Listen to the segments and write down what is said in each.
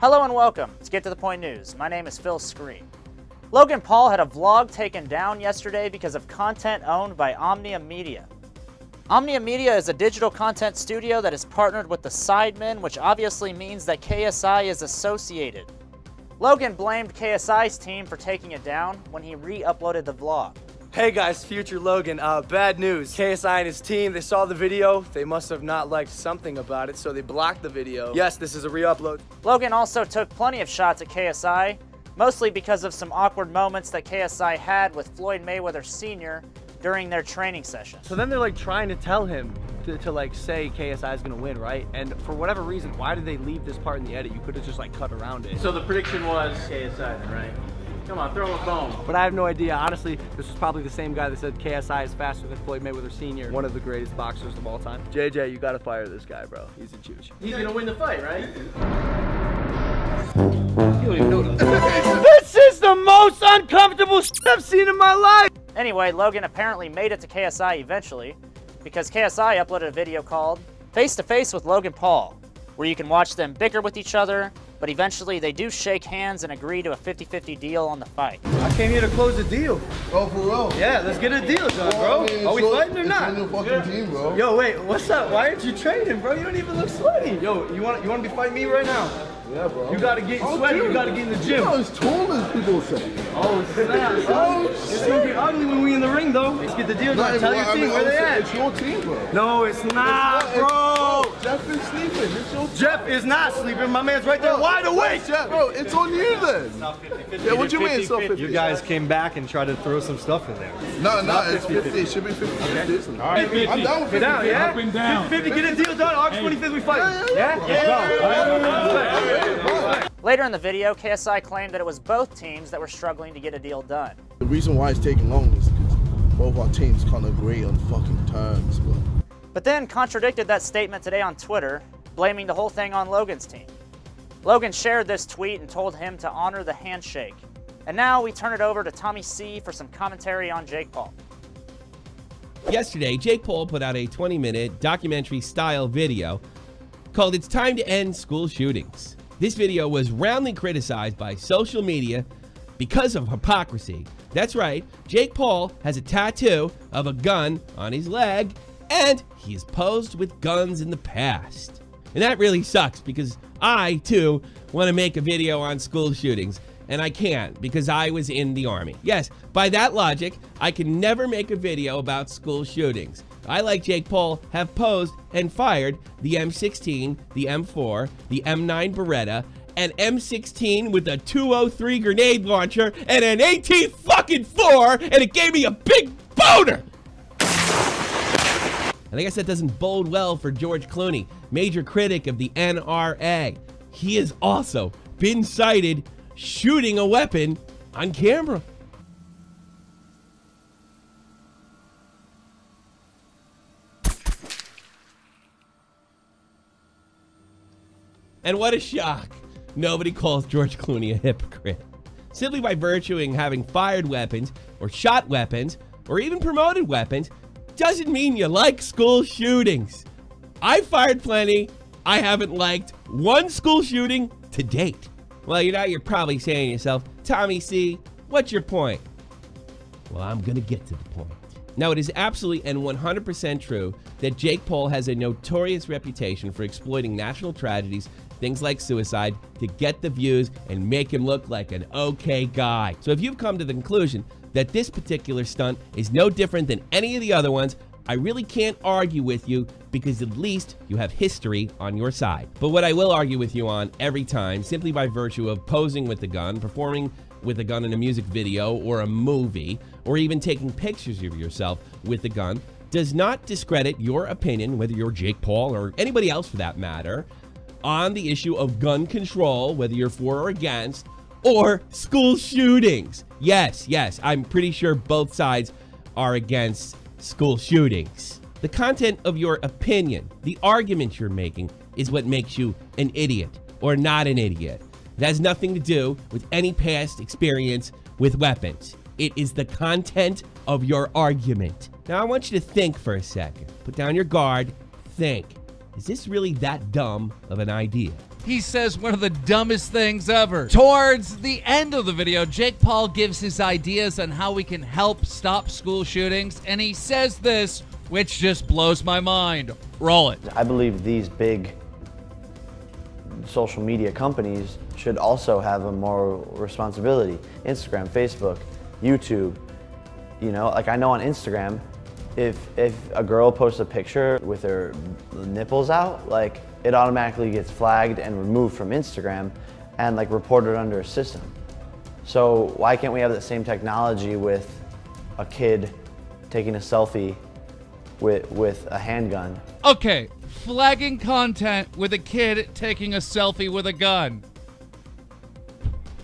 Hello and welcome to Get to the Point News. My name is Ksi. Logan Paul had a vlog taken down yesterday because of content owned by Omnia Media. Omnia Media is a digital content studio that is partnered with the Sidemen, which obviously means that KSI is associated. Logan blamed KSI's team for taking it down when he re-uploaded the vlog. Hey guys, future Logan, bad news. KSI and his team, they saw the video. They must have not liked something about it, so they blocked the video. Yes, this is a re-upload. Logan also took plenty of shots at KSI, mostly because of some awkward moments that KSI had with Floyd Mayweather Sr. during their training session. So then they're like trying to tell him to like say KSI is gonna win, right? And for whatever reason, why did they leave this part in the edit? You could have just like cut around it. So the prediction was KSI then, right? Come on, throw him a bone. But I have no idea. Honestly, this was probably the same guy that said KSI is faster than Floyd Mayweather Sr., one of the greatest boxers of all time. JJ, you gotta fire this guy, bro. He's a chooch. He's gonna win the fight, right? You don't even know this is the most uncomfortable shit I've seen in my life! Anyway, Logan apparently made it to KSI eventually, because KSI uploaded a video called Face to Face with Logan Paul, where you can watch them bicker with each other, but eventually they do shake hands and agree to a 50-50 deal on the fight. I came here to close a deal. Oh, for real? Yeah, let's get a deal done, bro. Are we fighting or not? It's on your fucking team, bro. Yo, wait, what's up? Why aren't you training, bro? You don't even look sweaty. Yo, you want to be fighting me right now? Yeah, bro. You gotta get sweaty. You gotta get in the gym. You're not as tall as people say. Oh, snap. Oh, it's gonna be ugly when we in the ring, though. Let's get the deal done. Tell your team where they at. It's your team, bro. No, it's not, bro. Jeff is sleeping. It's your team. Jeff is not sleeping. My man's right there wide awake. Bro, it's on you then. Yeah, what you mean it's not 50? You guys came back and tried to throw some stuff in there. No, it's 50. It should be 50. Okay. All right, 50. I'm down with 50. Down, yeah? Up and down. 50, get a deal done. August 25th, we fight. Yeah? Later in the video, KSI claimed that it was both teams that were struggling to get a deal done. The reason why it's taking long is because both our teams can't agree on fucking terms, bro. But then contradicted that statement today on Twitter, blaming the whole thing on Logan's team. Logan shared this tweet and told him to honor the handshake. And now we turn it over to Ksi for some commentary on Jake Paul. Yesterday, Jake Paul put out a 20-minute documentary-style video called It's Time to End School Shootings. This video was roundly criticized by social media because of hypocrisy. That's right, Jake Paul has a tattoo of a gun on his leg, and he has posed with guns in the past. And that really sucks because I, too, want to make a video on school shootings, and I can't because I was in the Army. Yes, by that logic, I can never make a video about school shootings. I, like Jake Paul, have posed and fired the M16, the M4, the M9 Beretta, an M16 with a 203 grenade launcher, and an 18 fucking 4, and it gave me a big boner! And I guess that doesn't bode well for George Clooney, major critic of the NRA. He has also been cited shooting a weapon on camera. And what a shock. Nobody calls George Clooney a hypocrite. Simply by virtue of having fired weapons, or shot weapons, or even promoted weapons, doesn't mean you like school shootings. I fired plenty. I haven't liked one school shooting to date. Well, you're probably saying to yourself, Ksi, what's your point? Well, I'm gonna get to the point. Now, it is absolutely and 100% true that Jake Paul has a notorious reputation for exploiting national tragedies, things like suicide, to get the views and make him look like an okay guy. So if you've come to the conclusion that this particular stunt is no different than any of the other ones, I really can't argue with you because at least you have history on your side. But what I will argue with you on every time, simply by virtue of posing with the gun, performing with a gun in a music video or a movie, or even taking pictures of yourself with the gun, does not discredit your opinion, whether you're Jake Paul or anybody else for that matter, on the issue of gun control, whether you're for or against, or school shootings. Yes, I'm pretty sure both sides are against school shootings. The content of your opinion, the argument you're making, is what makes you an idiot or not an idiot. It has nothing to do with any past experience with weapons. It is the content of your argument. Now, I want you to think for a second. Put down your guard. Think. Is this really that dumb of an idea? he says one of the dumbest things ever. Towards the end of the video, Jake Paul gives his ideas on how we can help stop school shootings, and he says this, which just blows my mind. Roll it. I believe these big social media companies should also have a moral responsibility. Instagram, Facebook, YouTube, you know, like I know on Instagram, if a girl posts a picture with her nipples out, like it automatically gets flagged and removed from Instagram and like reported under a system. So why can't we have that same technology with a kid taking a selfie with a handgun? Okay, flagging content with a kid taking a selfie with a gun.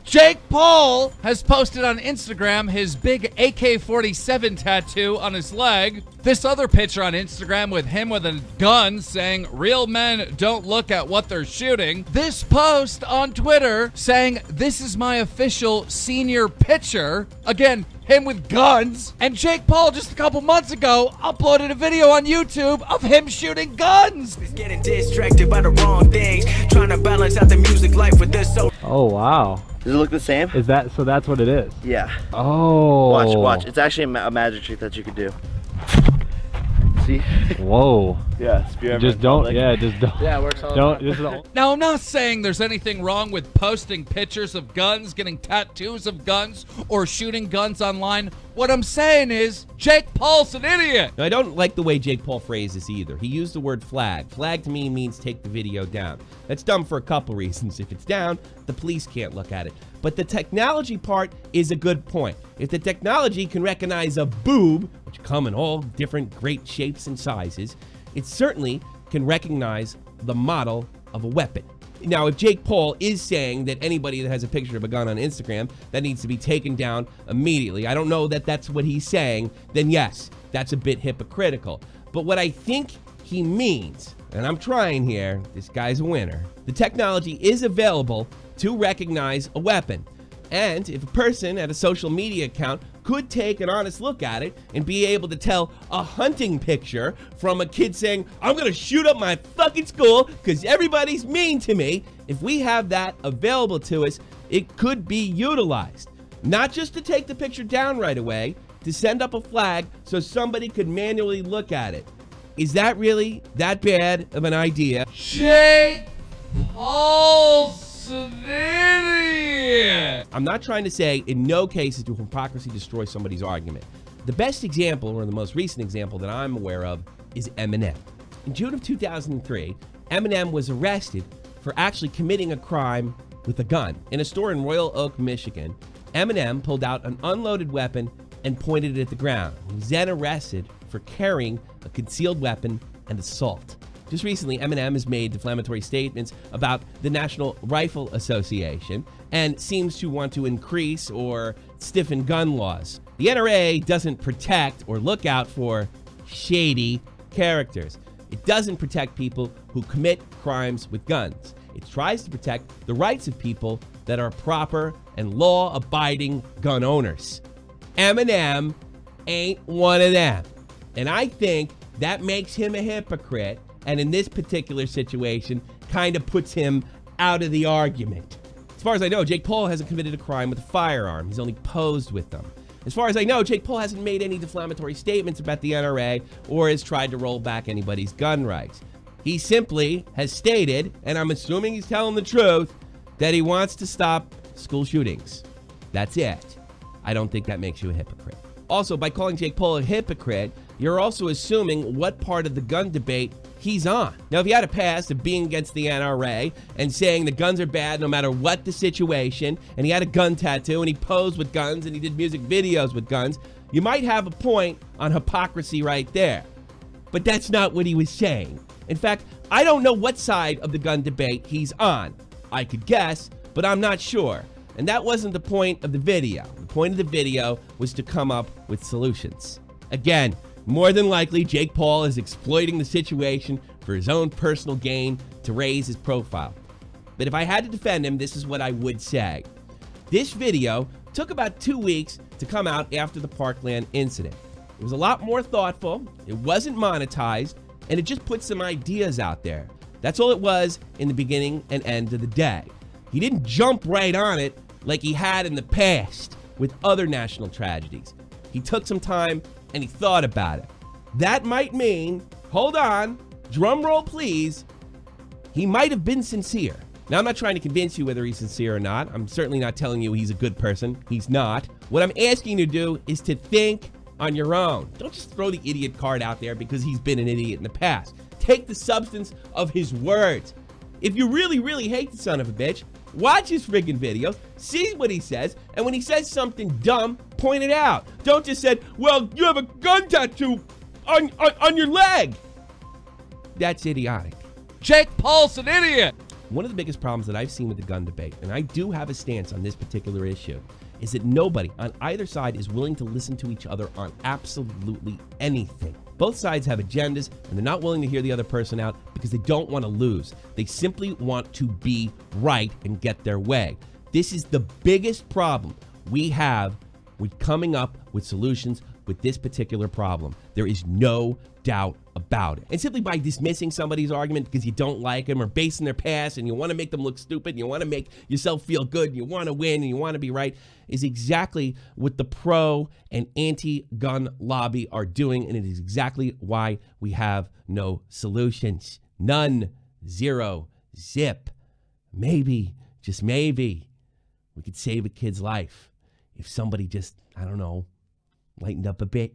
Jake Paul has posted on Instagram his big AK-47 tattoo on his leg. This other picture on Instagram with him with a gun saying, "Real men don't look at what they're shooting." This post on Twitter saying, "This is my official senior picture." Again, him with guns. And Jake Paul just a couple months ago uploaded a video on YouTube of him shooting guns. He's getting distracted by the wrong things, trying to balance out the music life with this. Oh wow. Does it look the same? Is that, so that's what it is? Yeah. Oh. Watch. It's actually a magic trick that you could do. See? Whoa. Yeah, just don't, yeah, just don't. Yeah, it works all Don't, the this is Now, I'm not saying there's anything wrong with posting pictures of guns, getting tattoos of guns, or shooting guns online. What I'm saying is, Jake Paul's an idiot. Now, I don't like the way Jake Paul phrased this either. He used the word flag. Flag to me means take the video down. That's dumb for a couple reasons. If it's down, the police can't look at it. But the technology part is a good point. If the technology can recognize a boob, which come in all different great shapes and sizes, it certainly can recognize the model of a weapon. Now, if Jake Paul is saying that anybody that has a picture of a gun on Instagram, that needs to be taken down immediately, I don't know that that's what he's saying, then yes, that's a bit hypocritical. But what I think he means, and I'm trying here, this guy's a winner, the technology is available to recognize a weapon. And if a person at a social media account could take an honest look at it and be able to tell a hunting picture from a kid saying, "I'm gonna shoot up my fucking school because everybody's mean to me," if we have that available to us, it could be utilized. Not just to take the picture down right away, to send up a flag so somebody could manually look at it. Is that really that bad of an idea? Jake Paul's an idiot. I'm not trying to say in no cases do hypocrisy destroy somebody's argument. The best example, or the most recent example that I'm aware of, is Eminem. In June of 2003, Eminem was arrested for actually committing a crime with a gun. In a store in Royal Oak, Michigan, Eminem pulled out an unloaded weapon and pointed it at the ground. He was then arrested for carrying a concealed weapon and assault. Just recently, Eminem has made defamatory statements about the National Rifle Association and seems to want to increase or stiffen gun laws. The NRA doesn't protect or look out for shady characters. It doesn't protect people who commit crimes with guns. It tries to protect the rights of people that are proper and law-abiding gun owners. Eminem ain't one of them. And I think that makes him a hypocrite, and in this particular situation, kind of puts him out of the argument. As far as I know, Jake Paul hasn't committed a crime with a firearm. He's only posed with them. As far as I know, Jake Paul hasn't made any defamatory statements about the NRA or has tried to roll back anybody's gun rights. He simply has stated, and I'm assuming he's telling the truth, that he wants to stop school shootings. That's it. I don't think that makes you a hypocrite. Also, by calling Jake Paul a hypocrite, you're also assuming what part of the gun debate he's on. Now, if he had a past of being against the NRA and saying the guns are bad no matter what the situation, and he had a gun tattoo and he posed with guns and he did music videos with guns, you might have a point on hypocrisy right there. But that's not what he was saying. In fact, I don't know what side of the gun debate he's on. I could guess, but I'm not sure. And that wasn't the point of the video. The point of the video was to come up with solutions. Again, more than likely, Jake Paul is exploiting the situation for his own personal gain to raise his profile. But if I had to defend him, this is what I would say. This video took about 2 weeks to come out after the Parkland incident. It was a lot more thoughtful, it wasn't monetized, and it just put some ideas out there. That's all it was in the beginning and end of the day. He didn't jump right on it like he had in the past with other national tragedies. He took some time and he thought about it. That might mean, hold on, drum roll please, he might have been sincere. Now, I'm not trying to convince you whether he's sincere or not. I'm certainly not telling you he's a good person. He's not. What I'm asking you to do is to think on your own. Don't just throw the idiot card out there because he's been an idiot in the past. Take the substance of his words. If you really, really hate the son of a bitch, watch his friggin' videos, see what he says, and when he says something dumb, point it out. Don't just say, well, you have a gun tattoo on your leg. That's idiotic. Jake Paul's an idiot. One of the biggest problems that I've seen with the gun debate, and I do have a stance on this particular issue, is that nobody on either side is willing to listen to each other on absolutely anything. Both sides have agendas, and they're not willing to hear the other person out because they don't want to lose. They simply want to be right and get their way. This is the biggest problem we have with coming up with solutions with this particular problem. There is no doubt about it. And simply by dismissing somebody's argument because you don't like them or basing their past and you want to make them look stupid and you want to make yourself feel good and you want to win and you want to be right is exactly what the pro and anti-gun lobby are doing, and it is exactly why we have no solutions. None. Zero. Zip. Maybe, just maybe, we could save a kid's life if somebody just, I don't know, lightened up a bit.